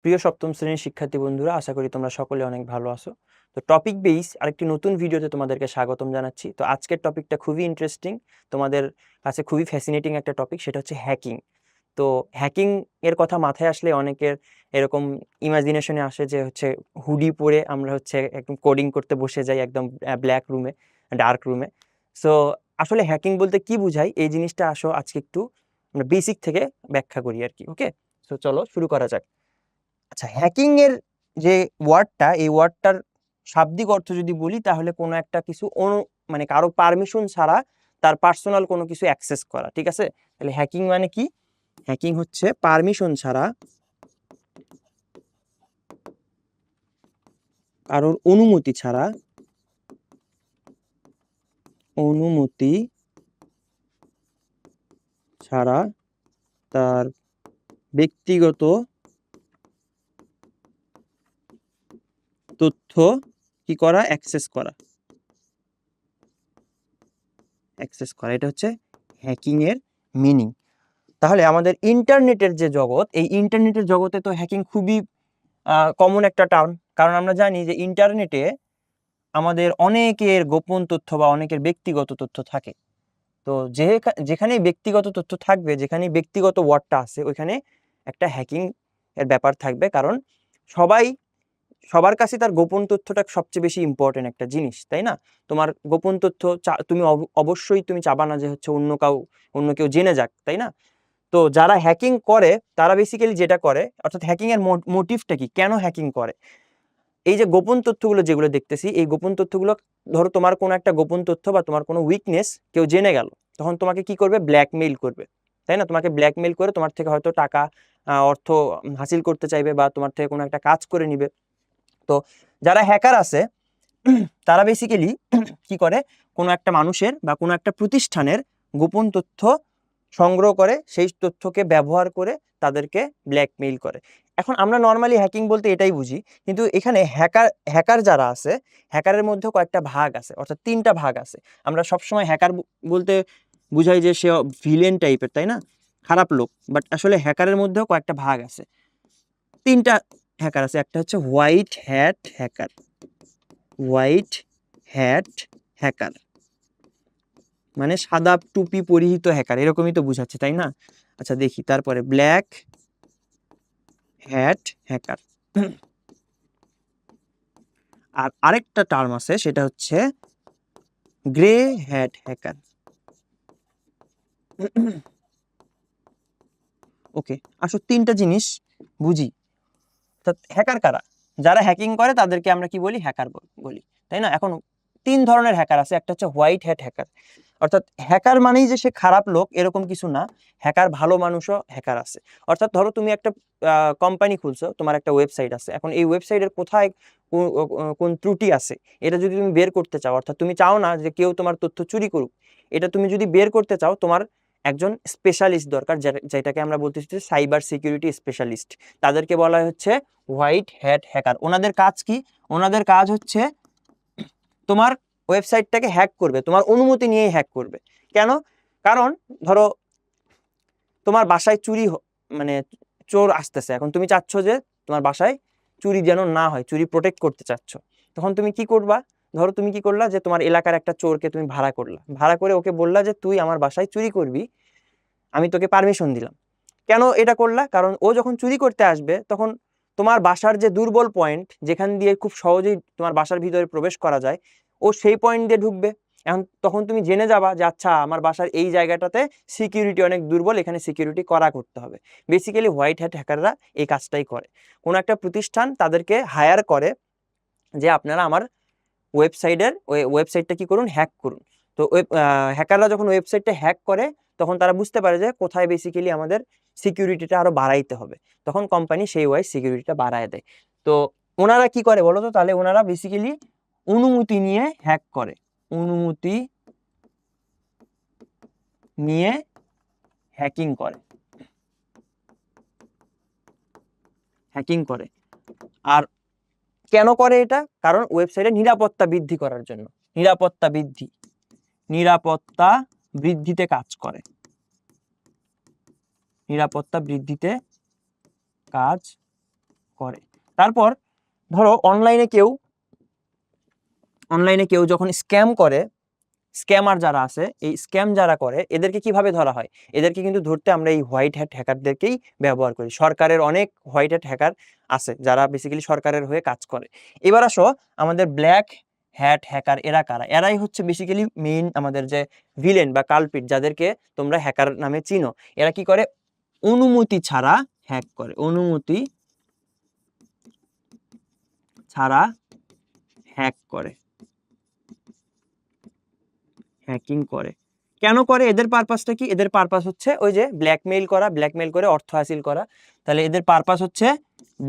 প্রিয় সপ্তম শ্রেণীর শিক্ষার্থী বন্ধুরা, আশা করি তোমরা সকলে অনেক ভালো আছো। তো টপিক বেস আরেকটি নতুন ভিডিওতে তোমাদেরকে স্বাগতম জানাচ্ছি। তো আজকের টপিকটা খুবই ইন্টারেস্টিং, তোমাদের কাছে খুবই ফ্যাসিনেটিং একটা টপিক, সেটা হচ্ছে হ্যাকিং। তো হ্যাকিং এর কথা মাথায় আসলে অনেকের এরকম ইমাজিনেশনে আসে যে হচ্ছে হুডি পরে আমরা হচ্ছে একদম কোডিং করতে বসে যাই একদম ব্ল্যাক রুমে, ডার্ক রুমে। সো আসলে হ্যাকিং বলতে কি বোঝায় এই জিনিসটা আজকে একটু আমরা বেসিক থেকে ব্যাখ্যা করি আর কি। ওকে, তো চলো শুরু করা যাক। আচ্ছা, হ্যাকিং এর যে ওয়ার্ডটা, এই ওয়ার্ডটার শাব্দিক অর্থ যদি বলি তাহলে কোনো একটা কিছু মানে কারো পারমিশন ছাড়া তার পার্সোনাল কোনো কিছু অ্যাক্সেস করা। ঠিক আছে, তাহলে হ্যাকিং মানে কি? হ্যাকিং হচ্ছে পারমিশন ছাড়া, কারোর অনুমতি ছাড়া তার ব্যক্তিগত তথ্য কি করা, অ্যাক্সেস করা। এটা হচ্ছে হ্যাকিং এর মিনিং। তাহলে আমাদের ইন্টারনেটের যে জগৎ, এই ইন্টারনেটের জগতে তো হ্যাকিং খুবই কমন একটা টার্ম। কারণ আমরা জানি যে ইন্টারনেটে আমাদের অনেকের গোপন তথ্য বা অনেকের ব্যক্তিগত তথ্য থাকে। তো যেখানে ব্যক্তিগত তথ্য থাকবে, যেখানে ব্যক্তিগত ওয়ার্ডটা আছে, ওইখানে একটা হ্যাকিং এর ব্যাপার থাকবে। কারণ সবাই সবার কাছে তার গোপন তথ্যটা সবচেয়ে বেশি ইম্পর্টেন্ট একটা জিনিস, তাই না? তোমার গোপন তথ্য তুমি অবশ্যই তুমি চাবা না যে হচ্ছে অন্য কেউ জেনে যাক, তাই না? তো যারা হ্যাকিং করে তারা বেসিক্যালি যেটা করে, অর্থাৎ হ্যাকিং এর মোটিভটা কি, কেন হ্যাকিং করে? এই যে গোপন তথ্যগুলো যেগুলো দেখতেছি, এই গোপন তথ্যগুলো, ধরো তোমার কোনো একটা গোপন তথ্য বা তোমার কোনো উইকনেস কেউ জেনে গেল, তখন তোমাকে কি করবে? ব্ল্যাকমেইল করবে, তাই না? তোমাকে ব্ল্যাকমেইল করে তোমার থেকে হয়তো টাকা, অর্থ হাসিল করতে চাইবে বা তোমার থেকে কোনো একটা কাজ করে নিবে। তো যারা হ্যাকার আছে তারা বেসিক্যালি কি করে, কোনো একটা মানুষের বা কোনো একটা প্রতিষ্ঠানের গোপন তথ্য সংগ্রহ করে, সেই তথ্যকে ব্যবহার করে তাদেরকে ব্ল্যাকমেইল করে। এখন আমরা নর্মালি হ্যাকিং বলতে এটাই বুঝি, কিন্তু এখানে হ্যাকার যারা আছে, হ্যাকারের মধ্যে কয়েকটা ভাগ আছে, অর্থাৎ তিনটা ভাগ আছে। আমরা সবসময় হ্যাকার বলতে বুঝাই যে সে ভিলেন টাইপের, তাই না, খারাপ লোক। বাট আসলে হ্যাকারের মধ্যেও কয়েকটা ভাগ আছে, তিনটা হ্যাকার আছে। একটা হচ্ছে হোয়াইট হ্যাট হ্যাকার, মানে সাদা টুপি পরিহিত হ্যাকার, এরকমই তো বুঝাচ্ছে, তাই না? আচ্ছা দেখি, তারপরে ব্ল্যাক হ্যাট হ্যাকার। আর আরেকটা টার্ম আছে, সেটা হচ্ছে গ্রে হ্যাট হ্যাকার। ওকে, আসলে তিনটা জিনিস বুঝি। হ্যাকার কারা? যারা হ্যাকিং করে তাদেরকে আমরা কি বলি? হ্যাকার বলি, তাই না? এখন তিন ধরনের হ্যাকার আছে। একটা হচ্ছে হোয়াইট হ্যাট হ্যাকার, অর্থাৎ হ্যাকার মানেই যে সে খারাপ লোক এরকম কিছু না, হ্যাকার ভালো মানুষও হ্যাকার আছে। অর্থাৎ ধরো তুমি একটা কোম্পানি খুলছো, তোমার একটা ওয়েবসাইট আছে, এখন এই ওয়েবসাইটের কোথায় কোন ত্রুটি আছে এটা যদি তুমি বের করতে চাও, অর্থাৎ তুমি চাও না যে কেউ তোমার তথ্য চুরি করুক, এটা তুমি যদি বের করতে চাও, তোমার একজন স্পেশালিস্ট দরকার, যেটাকে আমরা বলতেছি সাইবার সিকিউরিটি স্পেশালিস্ট। তাদেরকে বলা হচ্ছে হোয়াইট হ্যাট হ্যাকার। ওনাদের কাজ কি? ওনাদের কাজ হচ্ছে তোমার ওয়েবসাইটটাকে হ্যাক করবে, তোমার অনুমতি নিয়েই হ্যাক করবে। কেন? কারণ ধরো তোমার বাসায় মানে চোর আসতেছে, এখন তুমি চাচ্ছ যে তোমার বাসায় চুরি যেন না হয়, চুরি প্রোটেক্ট করতে চাচ্ছ। তখন তুমি কি করবা? ধরো তুমি কি করলা, যে তোমার এলাকার একটা চোরকে তুমি ভাড়া করে ওকে বললা যে তুই আমার বাসায় চুরি করবি, আমি তোকে পারমিশন দিলাম। কেন এটা করলা? কারণ ও যখন চুরি করতে আসবে, তখন তোমার বাসার যে দুর্বল পয়েন্ট, যেখান দিয়ে খুব সহজেই তোমার বাসার ভিতরে প্রবেশ করা যায়, ও সেই পয়েন্ট দিয়ে ঢুকবে। এখন তখন তুমি জেনে যাবা যে আচ্ছা, আমার বাসার এই জায়গাটাতে সিকিউরিটি অনেক দুর্বল, এখানে সিকিউরিটি করা করতে হবে। বেসিক্যালি হোয়াইট হ্যাট হ্যাকাররা এই কাজটাই করে। কোনো একটা প্রতিষ্ঠান তাদেরকে হায়ার করে যে আপনারা আমার ওয়েবসাইটটা কি করুন, হ্যাক করুন। তো হ্যাকাররা যখন ওয়েবসাইটটা হ্যাক করে, তখন তারা বুঝতে পারে যে কোথায় বেসিক্যালি আমাদের সিকিউরিটিটা আরো বাড়াইতে হবে, তখন কোম্পানি সেই ওয়াইজ সিকিউরিটিটা বাড়ায় দেয়। তো ওনারা কি করে বলো তো? তাহলে ওনারা বেসিক্যালি অনুমতি নিয়ে হ্যাক করে, অনুমতি নিয়ে হ্যাকিং করে। আর কেন করে এটা? কারণ ওয়েবসাইটের নিরাপত্তা বৃদ্ধি করার জন্য। নিরাপত্তা বৃদ্ধিতে কাজ করে, নিরাপত্তা বৃদ্ধিতে কাজ করে। তারপর ধরো অনলাইনে কেউ যখন স্ক্যাম করে, স্ক্যামার যারা আছে, এই স্ক্যাম যারা করে এদেরকে কিভাবে ধরা হয়? এদেরকে কিন্তু ধরতে আমরা এই হোয়াইট হ্যাট হ্যাকারদেরকেই ব্যবহার করি। সরকারের অনেক হোয়াইট হ্যাট হ্যাকার আছে যারা বেসিক্যালি সরকারের হয়ে কাজ করে। এবার আসো আমাদের ব্ল্যাক হ্যাট হ্যাকার এরা কারা? এরাই হচ্ছে বেসিক্যালি মেইন আমাদের যে ভিলেন বা কালপিট, যাদেরকে তোমরা হ্যাকার নামে চিনো। এরা কি করে? অনুমতি ছাড়া হ্যাক করে, অনুমতি ছাড়া হ্যাক করে, হ্যাকিং করে। কেন করে? এদের পারপাসটা কি? এদের পারপাস হচ্ছে ওই যে ব্ল্যাকমেইল করা, ব্ল্যাকমেইল করে অর্থ হাসিল করা। তাহলে এদের পারপাস হচ্ছে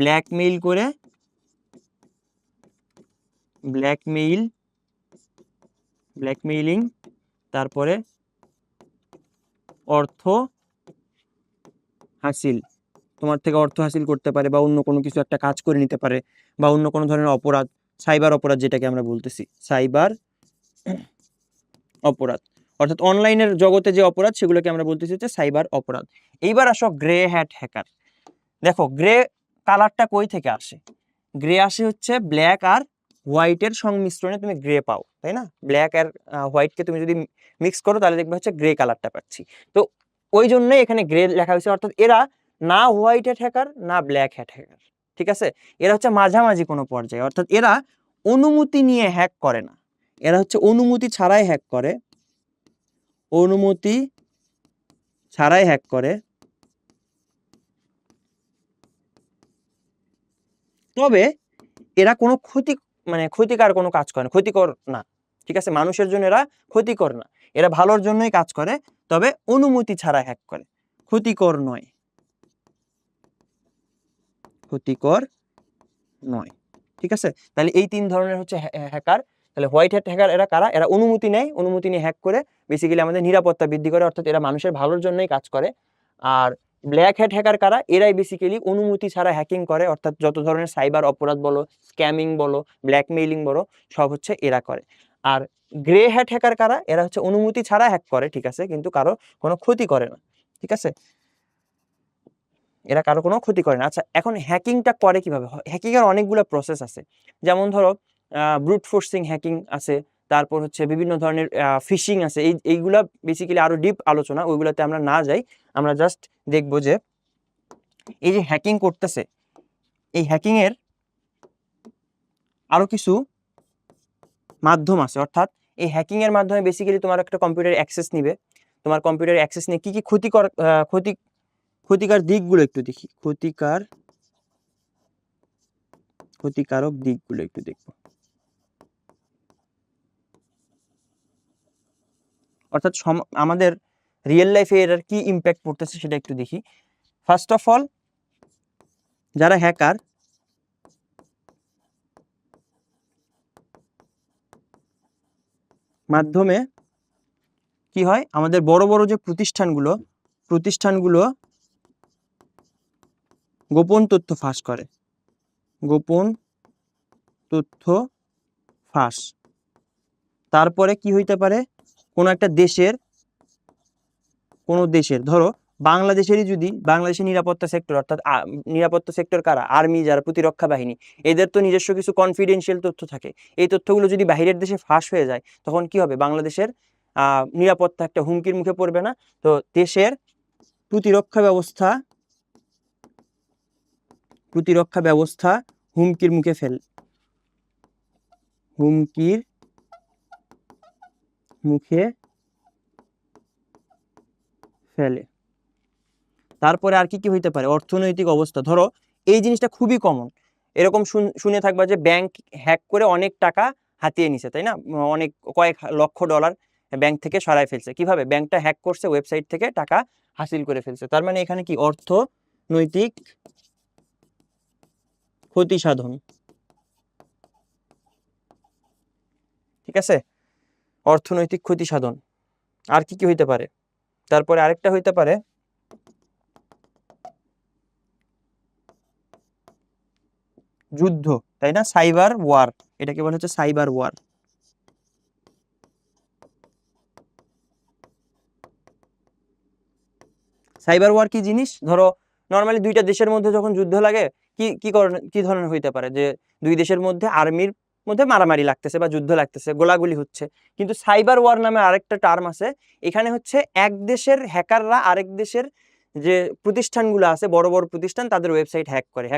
ব্ল্যাকমেইল করে, ব্ল্যাকমেইলিং, তারপরে অর্থ হাসিল। তোমার থেকে অর্থ হাসিল করতে পারে, বা অন্য কোনো কিছু একটা কাজ করে নিতে পারে, বা অন্য কোনো ধরনের অপরাধ, সাইবার অপরাধ যেটাকে আমরা বলতেছি, সাইবার অপরাধ। অর্থাৎ অনলাইনের জগতে যে অপরাধ সেগুলোকে আমরা বলতেছি হচ্ছে সাইবার অপরাধ। এইবার আসো গ্রে হ্যাট হ্যাকার। দেখো গ্রে কালারটা কই থেকে আসে? গ্রে আসে হচ্ছে ব্ল্যাক আর হোয়াইটের সংমিশ্রণে তুমি গ্রে পাও, তাই না? ব্ল্যাক আর হোয়াইটকে তুমি যদি মিক্স করো তাহলে দেখবে হচ্ছে গ্রে কালারটা পাচ্ছি। তো ওই জন্যই এখানে গ্রে লেখা হয়েছে। অর্থাৎ এরা না হোয়াইট হ্যাট হ্যাকার না ব্ল্যাক হ্যাট হ্যাকার, ঠিক আছে? এরা হচ্ছে মাঝামাঝি কোনো পর্যায়ে। অর্থাৎ এরা অনুমতি নিয়ে হ্যাক করে না, এরা হচ্ছে অনুমতি ছাড়াই হ্যাক করে, অনুমতি ছাড়াই হ্যাক করে। তবে এরা কোনো ক্ষতিকার কোনো কাজ করে না, ক্ষতিকর না, ঠিক আছে? মানুষের জন্য এরা ক্ষতিকর না, এরা ভালোর জন্যই কাজ করে। তবে অনুমতি ছাড়া হ্যাক করে, ক্ষতিকর নয়, ক্ষতিকর নয়, ঠিক আছে? তাহলে এই তিন ধরনের হচ্ছে হ্যাকার। তাহলে হোয়াইট হ্যাট হ্যাকার এরা কারা? এরা অনুমতি নেয়, অনুমতি নিয়ে হ্যাক করে বেসিক্যালি আমাদের নিরাপত্তা বৃদ্ধি করে, অর্থাৎ এরা মানুষের ভালোর জন্যই কাজ করে। আর ব্ল্যাক হ্যাট হ্যাকার কারা? এরাই বেসিক্যালি অনুমতি ছাড়া হ্যাকিং করে, অর্থাৎ যত ধরনের সাইবার অপরাধ বলো, স্ক্যামিং বলো, ব্ল্যাকমেইলিং বলো, সব হচ্ছে এরা করে। আর গ্রে হ্যাট হ্যাকার কারা? এরা হচ্ছে অনুমতি ছাড়া হ্যাক করে, ঠিক আছে, কিন্তু কারো কোনো ক্ষতি করে না, ঠিক আছে? এরা কারো কোনো ক্ষতি করে না। আচ্ছা, এখন হ্যাকিংটা করে কিভাবে? হ্যাকিং এর অনেকগুলো প্রসেস আছে। যেমন ধরো ব্রুট ফোর্সিং হ্যাকিং আছে, তারপর হচ্ছে বিভিন্ন ধরনের ফিশিং আছে। এইগুলা বেসিক্যালি আরো ডিপ আলোচনা, ওইগুলোতে আমরা না যাই। আমরা জাস্ট দেখবো যে এই যে হ্যাকিং করতেছে, এই হ্যাকিং এর আরো কিছু মাধ্যম আছে। অর্থাৎ এই হ্যাকিং এর মাধ্যমে বেসিক্যালি তোমার একটা কম্পিউটার অ্যাক্সেস নিবে, তোমার কম্পিউটার অ্যাক্সেস নিয়ে কি কি ক্ষতিকার দিকগুলো একটু দেখি, ক্ষতিকারক দিকগুলো একটু দেখবো। অর্থাৎ আমাদের রিয়েল লাইফে এর কি ইম্প্যাক্ট পড়তেছে সেটা একটু দেখি। ফার্স্ট অফ অল, যারা হ্যাকার, মাধ্যমে কি হয়? আমাদের বড় বড় যে প্রতিষ্ঠানগুলো গোপন তথ্য ফাঁস করে, গোপন তথ্য ফাঁস। তারপরে কি হইতে পারে? কোনো একটা দেশের ধরো বাংলাদেশেরই, যদি বাংলাদেশের নিরাপত্তা সেক্টর, অর্থাৎ নিরাপত্তা সেক্টর কারা? আর্মি, যারা প্রতিরক্ষা বাহিনী, এদের তো নিজস্ব কিছু কনফিডেন্সিয়াল তথ্য থাকে। এই তথ্যগুলো যদি বাহিরের দেশে ফাঁস হয়ে যায়, তখন কি হবে? বাংলাদেশের নিরাপত্তা একটা হুমকির মুখে পড়বে না? তো দেশের প্রতিরক্ষা ব্যবস্থা হুমকির মুখে ফেলে। তারপরে আর কি কি হইতে পারে? অর্থনৈতিক অবস্থা। ধরো এই জিনিসটা খুবই কমন, এরকম শুনে থাকবা যে ব্যাংক হ্যাক করে অনেক টাকা হাতিয়ে নিছে, তাই না? অনেক কয়েক লক্ষ ডলার ব্যাংক থেকে সরায় ফেলছে। কিভাবে? ব্যাংকটা হ্যাক করছে, ওয়েবসাইট থেকে টাকা হাসিল করে ফেলছে। তার মানে এখানে কি? অর্থনৈতিক ক্ষতি সাধন, ঠিক আছে? অর্থনৈতিক ক্ষতি সাধন। আর কি কি হইতে পারে? তারপরে আরেকটা হইতে পারে যুদ্ধ, তাই না? সাইবার ওয়ার, এটাকে বলা হচ্ছে সাইবার ওয়ার। সাইবার ওয়ার কি জিনিস? ধরো নর্মালি দুইটা দেশের মধ্যে যখন যুদ্ধ লাগে কি ধরনের হইতে পারে, যে দুই দেশের মধ্যে আর্মির মধ্যে মারামারি লাগতেছে বা যুদ্ধ লাগতেছে, গোলাগুলি হচ্ছে। কিন্তু সাইবার ওয়ার নামে আরেকটা টার্ম আছে, এখানে হচ্ছে এক দেশের হ্যাকাররা আরেক দেশের যে প্রতিষ্ঠানগুলো আছে, বড় বড় প্রতিষ্ঠান, তাদের ওয়েবসাইট হ্যাক করে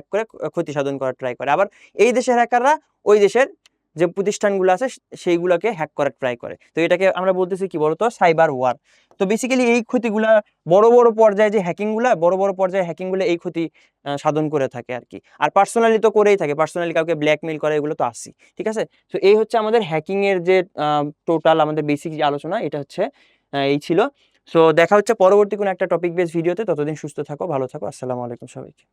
ক্ষতি সাধন করার ট্রাই করে। আবার এই দেশের হ্যাকাররা ওই দেশের যে প্রতিষ্ঠানগুলো আছে সেইগুলোকে হ্যাক করার ট্রাই করে। তো এটাকে আমরা বলতেছি কি বলতো, সাইবার ওয়ার। তো বেসিক্যালি এই ক্ষতিগুলা বড় বড় পর্যায়ে হ্যাকিংগুলো এই ক্ষতি সাধন করে থাকে আর কি। আর পার্সোনালি তো করেই থাকে, পার্সোনালি কাউকে ব্ল্যাকমেইল করে, এগুলো তো আসি, ঠিক আছে। তো এই হচ্ছে আমাদের হ্যাকিং এর যে টোটাল আমাদের বেসিক যে আলোচনা, এটা হচ্ছে এই ছিল। সো দেখা হচ্ছে পরবর্তী কোনো একটা টপিক বেস ভিডিওতে। ততদিন সুস্থ থাকো, ভালো থাকো। আসসালামু আলাইকুম সবাইকে।